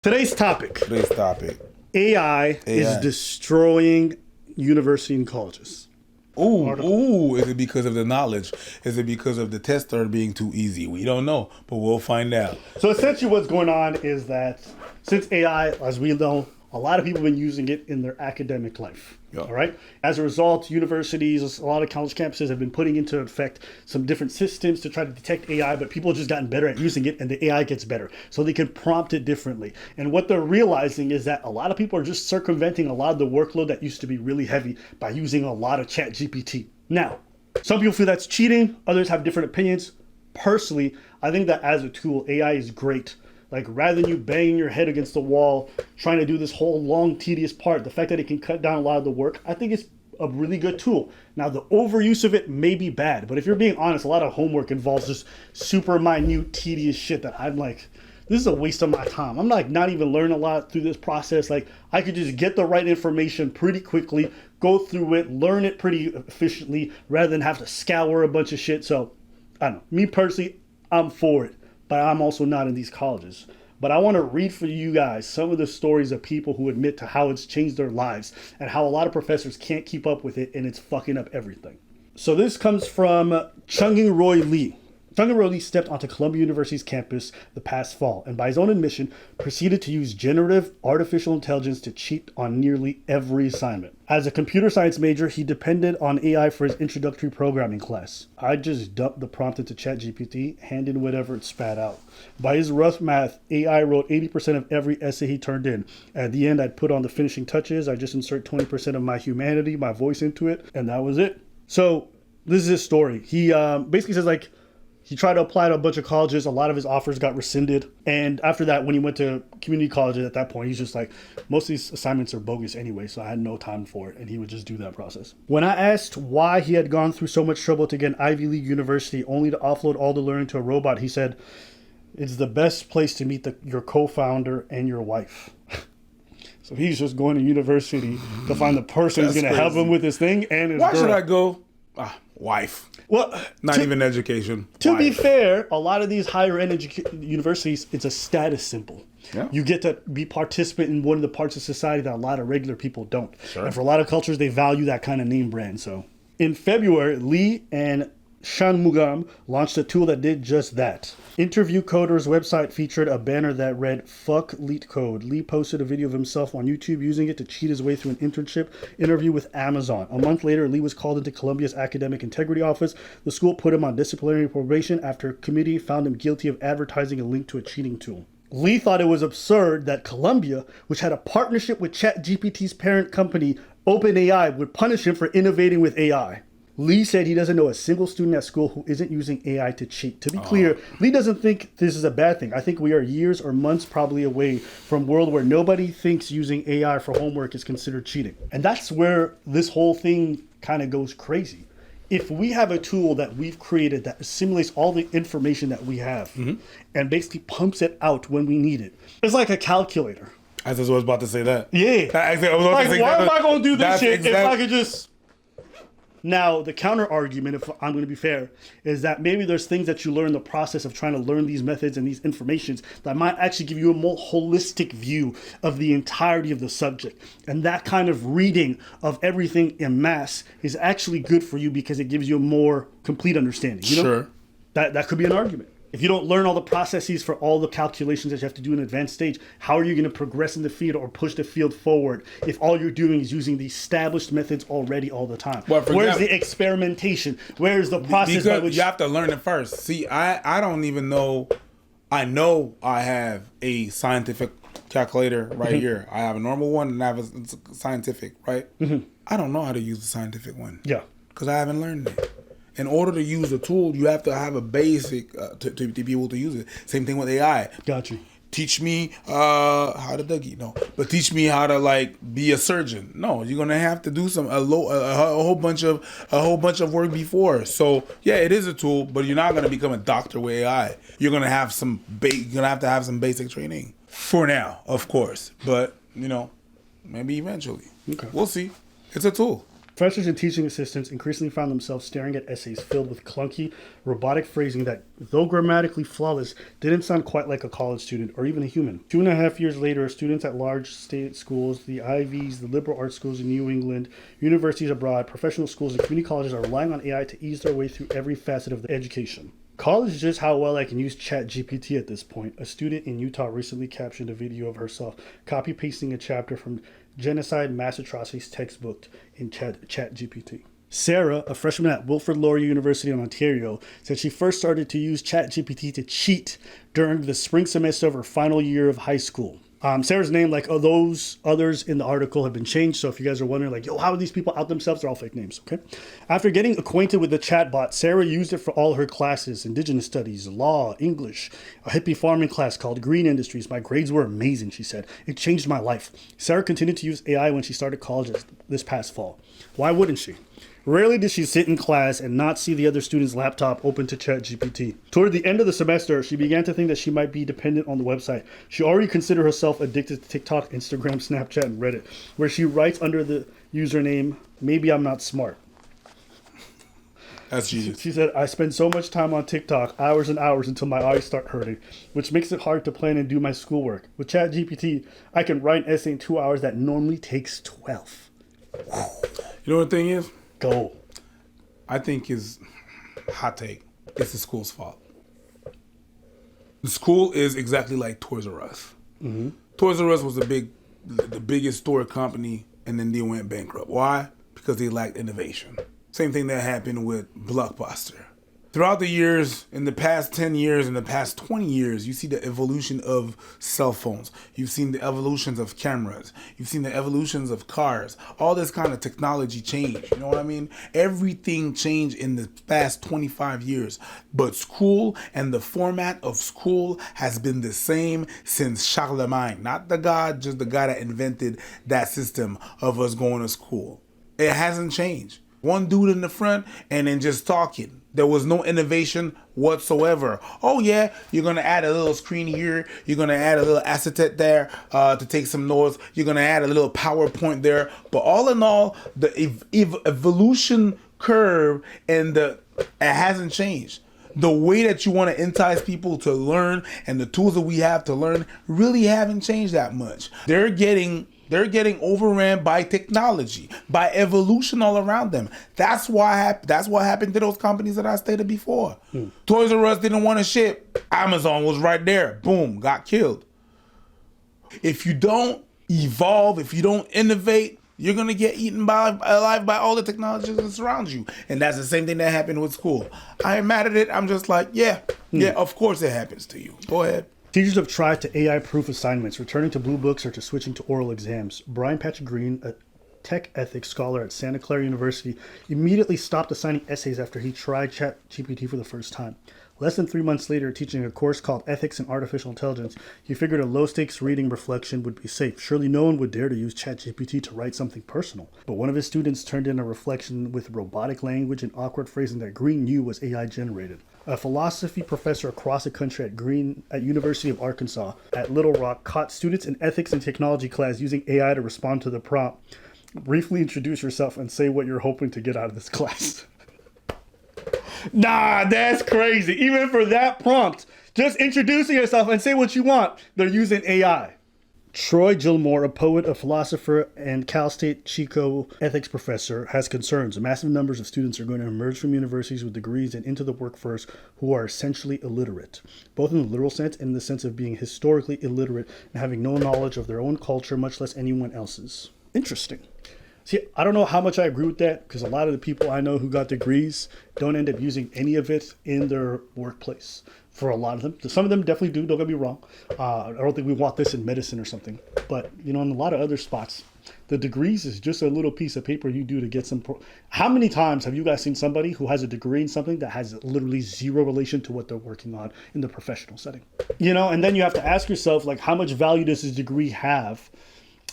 Today's topic. AI is destroying university and colleges. Ooh, is it because of the knowledge? Is it because of the tests are being too easy? We don't know, but we'll find out. So essentially what's going on is that since AI, as we know, a lot of people have been using it in their academic life. Yeah. All right. As a result, universities, a lot of college campuses have been putting into effect some different systems to try to detect AI, but people have just gotten better at using it and the AI gets better. So they can prompt it differently. And what they're realizing is that a lot of people are just circumventing a lot of the workload that used to be really heavy by using a lot of chat GPT. Now, some people feel that's cheating. Others have different opinions. Personally, I think that as a tool, AI is great. Like, rather than you banging your head against the wall, trying to do this whole long, tedious part, the fact that it can cut down a lot of the work, I think it's a really good tool. Now, the overuse of it may be bad, but if you're being honest, a lot of homework involves just super minute, tedious shit that I'm like, this is a waste of my time. I'm like not even learning a lot through this process. Like, I could just get the right information pretty quickly, go through it, learn it pretty efficiently, rather than have to scour a bunch of shit. So, I don't know. Me personally, I'm for it. But I'm also not in these colleges. But I want to read for you guys some of the stories of people who admit to how it's changed their lives and how a lot of professors can't keep up with it and it's fucking up everything. So this comes from Chunging Roy Lee. Chunging Roy Lee stepped onto Columbia University's campus the past fall and by his own admission proceeded to use generative artificial intelligence to cheat on nearly every assignment. As a computer science major, he depended on AI for his introductory programming class. I just dumped the prompt into ChatGPT, handed whatever it spat out. By his rough math, AI wrote 80% of every essay he turned in. At the end, I'd put on the finishing touches. I just insert 20% of my humanity, my voice into it, and that was it. So this is his story. He basically says, like, he tried to apply to a bunch of colleges. A lot of his offers got rescinded. And after that, when he went to community colleges at that point, he's just like, most of these assignments are bogus anyway, so I had no time for it. And he would just do that process. When I asked why he had gone through so much trouble to get an Ivy League university only to offload all the learning to a robot, he said, it's the best place to meet your co-founder and your wife. So he's just going to university to find the person who's going to help him with this thing and his Why girl. should I go? Wife. Well, Not even education. To Wife. be fair, a lot of these higher end universities, it's a status symbol. Yeah. You get to be participant in one of the parts of society that a lot of regular people don't. Sure. And for a lot of cultures, they value that kind of name brand. So in February, Lee and Shanmugam launched a tool that did just that. Interview Coder's website featured a banner that read, "Fuck Leet Code." Lee posted a video of himself on YouTube using it to cheat his way through an internship interview with Amazon. A month later, Lee was called into Columbia's Academic Integrity Office. The school put him on disciplinary probation after a committee found him guilty of advertising a link to a cheating tool. Lee thought it was absurd that Columbia, which had a partnership with ChatGPT's parent company, OpenAI, would punish him for innovating with AI. Lee said he doesn't know a single student at school who isn't using AI to cheat. To be clear, Lee doesn't think this is a bad thing. I think we are years or months probably away from a world where nobody thinks using AI for homework is considered cheating. And that's where this whole thing kind of goes crazy. If we have a tool that we've created that assimilates all the information that we have and basically pumps it out when we need it, it's like a calculator. I was about to say that. Yeah. Like, why am I going to do this shit if I could just... Now, the counter argument, if I'm going to be fair, is that maybe there's things that you learn in the process of trying to learn these methods and these informations that might actually give you a more holistic view of the entirety of the subject. And that kind of reading of everything en masse is actually good for you because it gives you a more complete understanding. You know? Sure. That could be an argument. If you don't learn all the processes for all the calculations that you have to do in an advanced stage, how are you going to progress in the field or push the field forward if all you're doing is using the established methods already all the time? Well, where's the experimentation? Where's the process by which... You have to learn it first. See, I don't even know... I know I have a scientific calculator right here. I have a normal one and I have a scientific, right? I don't know how to use the scientific one. Yeah. Because I haven't learned it. In order to use a tool, you have to have a basic to be able to use it. Same thing with AI. Got you. Teach me how to Dougie. No, but teach me how to like be a surgeon. No, you're gonna have to do a whole bunch of work before. So yeah, it is a tool, but you're not gonna become a doctor with AI. You're gonna have to have some basic training for now, of course. But maybe eventually. Okay. We'll see. It's a tool. Professors and teaching assistants increasingly found themselves staring at essays filled with clunky, robotic phrasing that, though grammatically flawless, didn't sound quite like a college student or even a human. 2.5 years later, students at large state schools, the Ivies, the liberal arts schools in New England, universities abroad, professional schools, and community colleges are relying on AI to ease their way through every facet of the education. College is just how well I can use ChatGPT at this point. A student in Utah recently captioned a video of herself copy-pasting a chapter from Genocide Mass Atrocities textbook in ChatGPT. Sarah, a freshman at Wilfrid Laurier University in Ontario, said she first started to use ChatGPT to cheat during the spring semester of her final year of high school. Sarah's name, like those others in the article, have been changed. So if you guys are wondering, like, yo, how are these people out themselves? They're all fake names, okay? After getting acquainted with the chatbot, Sarah used it for all her classes: Indigenous Studies, Law, English, a hippie farming class called Green Industries. My grades were amazing, she said. It changed my life. Sarah continued to use AI when she started college this past fall. Why wouldn't she? Rarely did she sit in class and not see the other student's laptop open to ChatGPT. Toward the end of the semester, she began to think that she might be dependent on the website. She already considered herself addicted to TikTok, Instagram, Snapchat, and Reddit, where she writes under the username, "Maybe I'm not smart." That's genius. She said, "I spend so much time on TikTok, hours and hours, until my eyes start hurting, which makes it hard to plan and do my schoolwork. With ChatGPT, I can write an essay in 2 hours that normally takes 12. You know what the thing is? Go. I think is hot take. It's the school's fault. The school is exactly like Toys R Us. Mm-hmm. Toys R Us was the biggest store company, and then they went bankrupt. Why? Because they lacked innovation. Same thing that happened with Blockbuster. Throughout the years, in the past 10 years, in the past 20 years, you see the evolution of cell phones. You've seen the evolutions of cameras. You've seen the evolutions of cars. All this kind of technology change. You know what I mean? Everything changed in the past 25 years. But school and the format of school has been the same since Charlemagne. Not the God, just the guy that invented that system of us going to school. It hasn't changed. One dude in the front and then just talking. There was no innovation whatsoever. Oh yeah, you're gonna add a little screen here. You're gonna add a little acetate there to take some notes. You're gonna add a little PowerPoint there. But all in all, the evolution curve it hasn't changed. The way that you want to entice people to learn and the tools that we have to learn really haven't changed that much. They're getting overran by technology, by evolution all around them. That's what happened to those companies that I stated before. Toys R Us didn't want to ship. Amazon was right there. Boom, got killed. If you don't evolve, if you don't innovate, you're going to get eaten alive by all the technologies that surround you. And that's the same thing that happened with school. I ain't mad at it. I'm just like, yeah, of course it happens to you. Go ahead. Teachers have tried to AI-proof assignments, returning to blue books or to switching to oral exams. Brian Patrick Green, a tech ethics scholar at Santa Clara University, immediately stopped assigning essays after he tried ChatGPT for the first time. Less than 3 months later, teaching a course called Ethics in Artificial Intelligence, he figured a low-stakes reading reflection would be safe. Surely no one would dare to use ChatGPT to write something personal. But one of his students turned in a reflection with robotic language and awkward phrasing that Green knew was AI-generated. A philosophy professor across the country at University of Arkansas at Little Rock caught students in ethics and technology class using AI to respond to the prompt. Briefly introduce yourself and say what you're hoping to get out of this class. Nah, that's crazy. Even for that prompt, just introducing yourself and say what you want, they're using AI. Troy Gilmore, a poet, a philosopher, and Cal State Chico ethics professor, has concerns. Massive numbers of students are going to emerge from universities with degrees and into the workforce who are essentially illiterate, both in the literal sense and in the sense of being historically illiterate and having no knowledge of their own culture, much less anyone else's. Interesting. See, I don't know how much I agree with that, because a lot of the people I know who got degrees don't end up using any of it in their workplace. For a lot of them. Some of them definitely do, don't get me wrong. I don't think we want this in medicine or something. But, in a lot of other spots, the degrees is just a little piece of paper you do to get some... How many times have you guys seen somebody who has a degree in something that has literally zero relation to what they're working on in the professional setting? And then you have to ask yourself, like, how much value does this degree have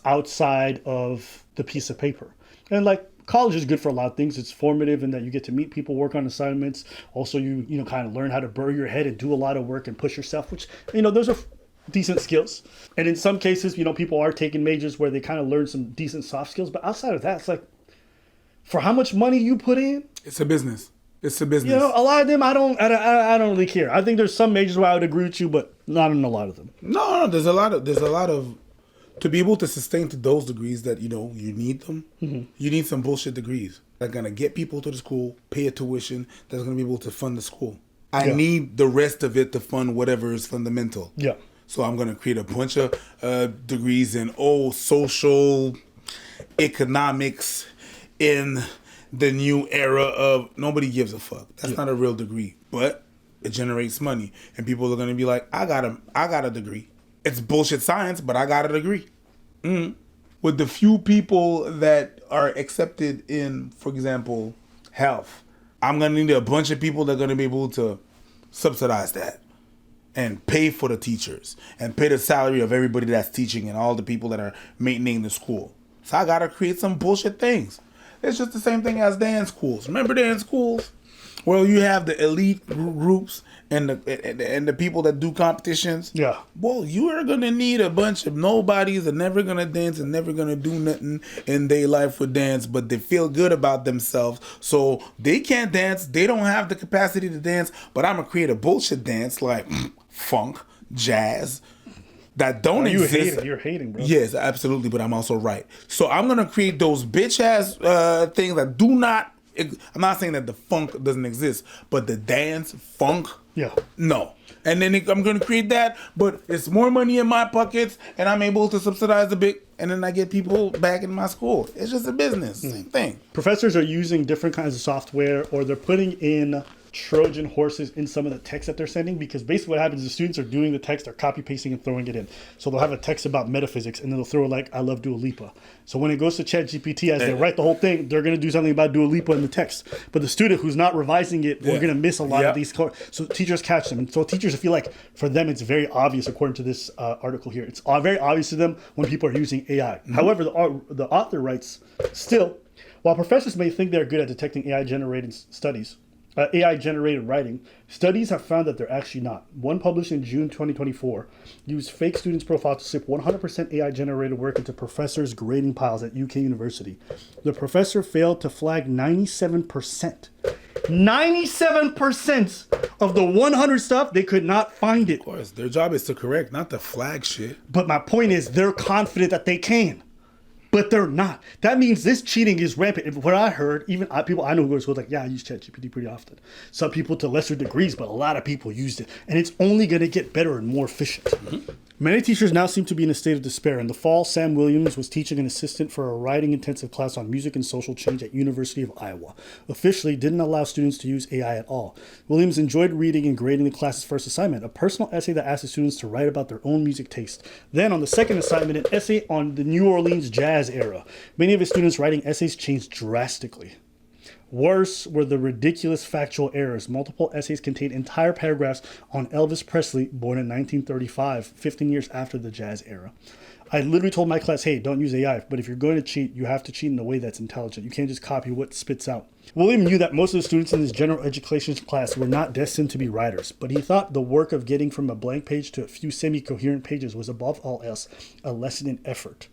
outside of the piece of paper? And, like, college is good for a lot of things. It's formative in that you get to meet people, work on assignments. Also, you kind of learn how to bury your head and do a lot of work and push yourself, which, those are decent skills. And in some cases, people are taking majors where they kind of learn some decent soft skills. But outside of that, it's like, for how much money you put in. It's a business. It's a business. You know, a lot of them I don't really care. I think there's some majors where I would agree with you, but not in a lot of them. No, there's a lot of to be able to sustain to those degrees that you need them. Mm-hmm. You need some bullshit degrees that are gonna get people to the school, pay a tuition, that's gonna be able to fund the school. I need the rest of it to fund whatever is fundamental. Yeah. So I'm gonna create a bunch of degrees in social economics in the new era of nobody gives a fuck. That's not a real degree, but it generates money, and people are gonna be like, I got a degree. It's bullshit science, but I got a degree. With the few people that are accepted in, for example, health, I'm gonna need a bunch of people that are gonna be able to subsidize that and pay for the teachers and pay the salary of everybody that's teaching and all the people that are maintaining the school. So I gotta create some bullshit things. It's just the same thing as dance schools. Remember dance schools? Well, you have the elite groups and the people that do competitions. Yeah. Well, you are gonna need a bunch of nobodies that never gonna dance and never gonna do nothing in their life with dance, but they feel good about themselves. So they can't dance. They don't have the capacity to dance. But I'm gonna create a bullshit dance like funk, jazz that don't exist. You're hating, bro. Yes, absolutely. But I'm also right. So I'm gonna create those bitch ass things that do not. I'm not saying that the funk doesn't exist, but the dance funk, no. And then I'm going to create that, but it's more money in my pockets, and I'm able to subsidize a bit, and then I get people back in my school. It's just a business, same thing. Professors are using different kinds of software, or they're putting in Trojan horses in some of the text that they're sending, because basically what happens is the students are doing the text, they're copy pasting and throwing it in. So they'll have a text about metaphysics, and then they'll throw like, I love Dua Lipa. So when it goes to ChatGPT, as they write the whole thing, they're going to do something about Dua Lipa in the text. But the student who's not revising it, we're going to miss a lot of these. So teachers catch them. And so teachers feel like for them, it's very obvious, according to this article here, it's very obvious to them when people are using AI. Mm-hmm. However, the author writes, still, while professors may think they're good at detecting AI-generated writing, studies have found that they're actually not. One published in June 2024 used fake students' profiles to slip 100% AI-generated work into professors' grading piles at UK University. The professor failed to flag 97%. 97% of the 100 stuff, they could not find it. Of course, their job is to correct, not to flag shit. But my point is, they're confident that they can. But they're not. That means this cheating is rampant. What I heard, even people I know who go to school, like, I use ChatGPT pretty often. Some people to lesser degrees, but a lot of people used it. And it's only going to get better and more efficient. Mm-hmm. Many teachers now seem to be in a state of despair. In the fall, Sam Williams was teaching an assistant for a writing intensive class on music and social change at University of Iowa. Officially, didn't allow students to use AI at all. Williams enjoyed reading and grading the class's first assignment, a personal essay that asked the students to write about their own music taste. Then, on the second assignment, an essay on the New Orleans jazz era. Many of his students' writing essays changed drastically. Worse were the ridiculous factual errors. Multiple essays contained entire paragraphs on Elvis Presley, born in 1935, 15 years after the jazz era. I literally told my class, hey, don't use AI, but if you're going to cheat, you have to cheat in a way that's intelligent. You can't just copy what it spits out. William knew that most of the students in his general education class were not destined to be writers, but he thought the work of getting from a blank page to a few semi-coherent pages was above all else a lesson in effort.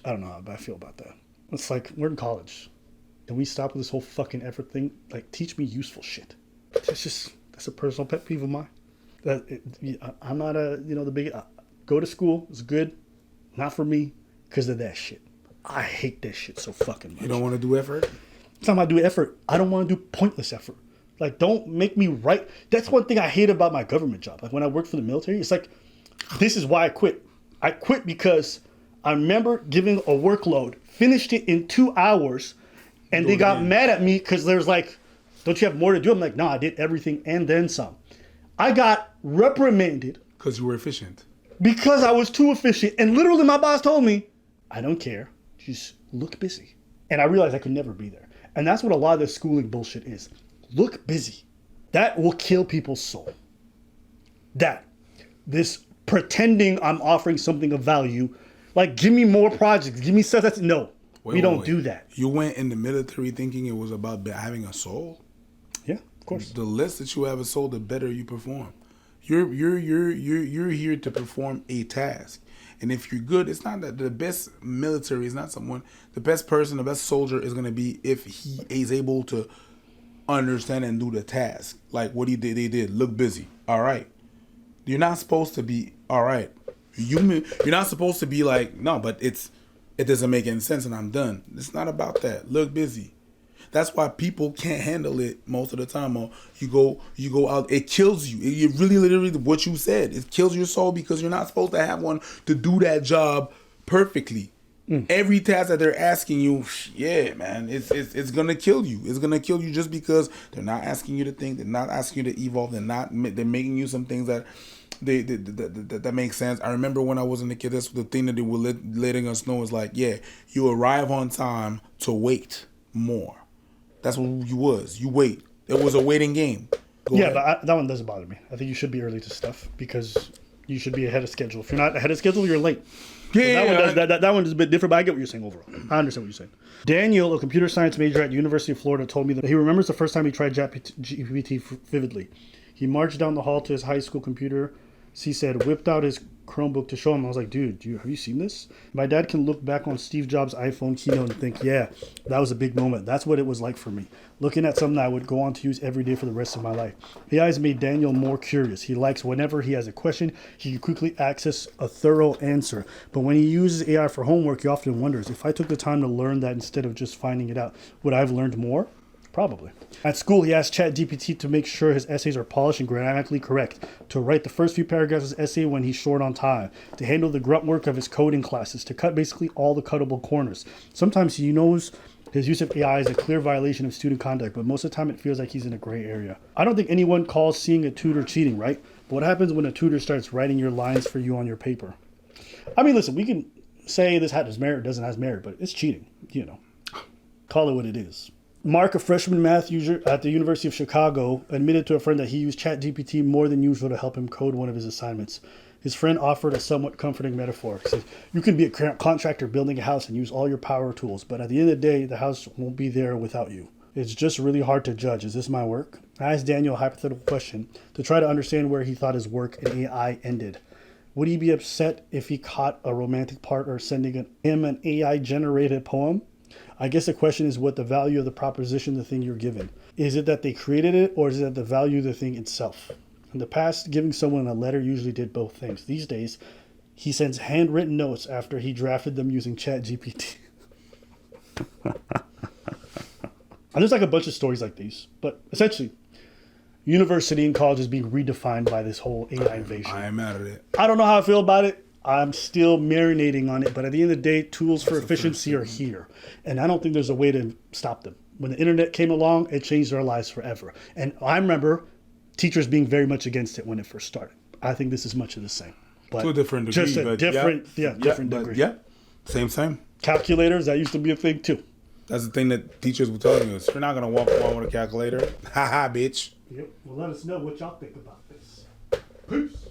I don't know how I feel about that. It's like, we're in college. Can we stop with this whole fucking effort thing? Like, teach me useful shit. That's a personal pet peeve of mine. I'm not the big, go to school, it's good. Not for me, because of that shit. I hate that shit so fucking much. You don't want to do effort? It's not about do effort. I don't want to do pointless effort. Like, don't make me write. That's one thing I hate about my government job. Like, when I worked for the military, it's like, this is why I quit. I quit because I remember giving a workload, finished it in 2 hours, and they got mad at me because there's like, don't you have more to do? I'm like, no, I did everything and then some. I got reprimanded. Because you were efficient. Because I was too efficient. And literally my boss told me, I don't care. Just look busy. And I realized I could never be there. And that's what a lot of this schooling bullshit is. Look busy. That will kill people's soul. This pretending I'm offering something of value. Like, give me more projects. Give me stuff that's... No, we don't do that. You went in the military thinking it was about having a soul? Yeah, of course. The less that you have a soul, the better you perform. You're here to perform a task. And if you're good, it's not that the best military is not someone, the best person, the best soldier is going to be if he is able to understand and do the task. Like what they did, look busy. All right. You're not supposed to be, all right. You're not supposed to be like, no, but it doesn't make any sense and I'm done. It's not about that. Look busy. That's why people can't handle it most of the time. Or you go out, it kills you. It really, literally, what you said, it kills your soul because you're not supposed to have one to do that job perfectly. Every task that they're asking you, yeah, man, it's gonna kill you. It's gonna kill you just because they're not asking you to think, they're not asking you to evolve, they're making you some things that that make sense. I remember when I was in the kid, that's the thing that they were letting us know is like, yeah, you arrive on time to wait more. That's what you was. You wait. It was a waiting game. Go ahead. But that one doesn't bother me. I think you should be early to stuff because you should be ahead of schedule. If you're not ahead of schedule, you're late. Yeah, that one is a bit different, but I get what you're saying overall. I understand what you're saying. Daniel, a computer science major at University of Florida, told me that he remembers the first time he tried GPT vividly. He marched down the hall to his high school computer. He said, whipped out his Chromebook to show him. I was like, dude, have you seen this? My dad can look back on Steve Jobs' iPhone keynote and think, yeah, that was a big moment. That's what it was like for me. Looking at something I would go on to use every day for the rest of my life. AI has made Daniel more curious. He likes whenever he has a question, he can quickly access a thorough answer. But when he uses AI for homework, he often wonders, if I took the time to learn that instead of just finding it out, would I have learned more? Probably. At school, he asked ChatGPT to make sure his essays are polished and grammatically correct, to write the first few paragraphs of his essay when he's short on time, to handle the grunt work of his coding classes, to cut basically all the cuttable corners. Sometimes he knows his use of AI is a clear violation of student conduct, but most of the time it feels like he's in a gray area. I don't think anyone calls seeing a tutor cheating, right? But what happens when a tutor starts writing your lines for you on your paper? I mean, listen, we can say this has merit, doesn't have merit, but it's cheating, Call it what it is. Mark, a freshman math user at the University of Chicago, admitted to a friend that he used ChatGPT more than usual to help him code one of his assignments. His friend offered a somewhat comforting metaphor. He said, you can be a contractor building a house and use all your power tools, but at the end of the day, the house won't be there without you. It's just really hard to judge. Is this my work? I asked Daniel a hypothetical question to try to understand where he thought his work in AI ended. Would he be upset if he caught a romantic partner sending him an AI-generated poem? I guess the question is what the value of the proposition, the thing you're given. Is it that they created it, or is it the value of the thing itself? In the past, giving someone a letter usually did both things. These days, he sends handwritten notes after he drafted them using ChatGPT. And there's like a bunch of stories like these. But essentially, university and college is being redefined by this whole AI invasion. I am mad at it. I don't know how I feel about it. I'm still marinating on it, but at the end of the day, tools for efficiency are here. And I don't think there's a way to stop them. When the internet came along, it changed our lives forever. And I remember teachers being very much against it when it first started. I think this is much of the same. But to a different degree. Just a different degree. Yeah, same. Calculators, that used to be a thing too. That's the thing that teachers were telling us. You're not going to walk around with a calculator. Ha ha, bitch. Yep. Well, let us know what y'all think about this. Peace.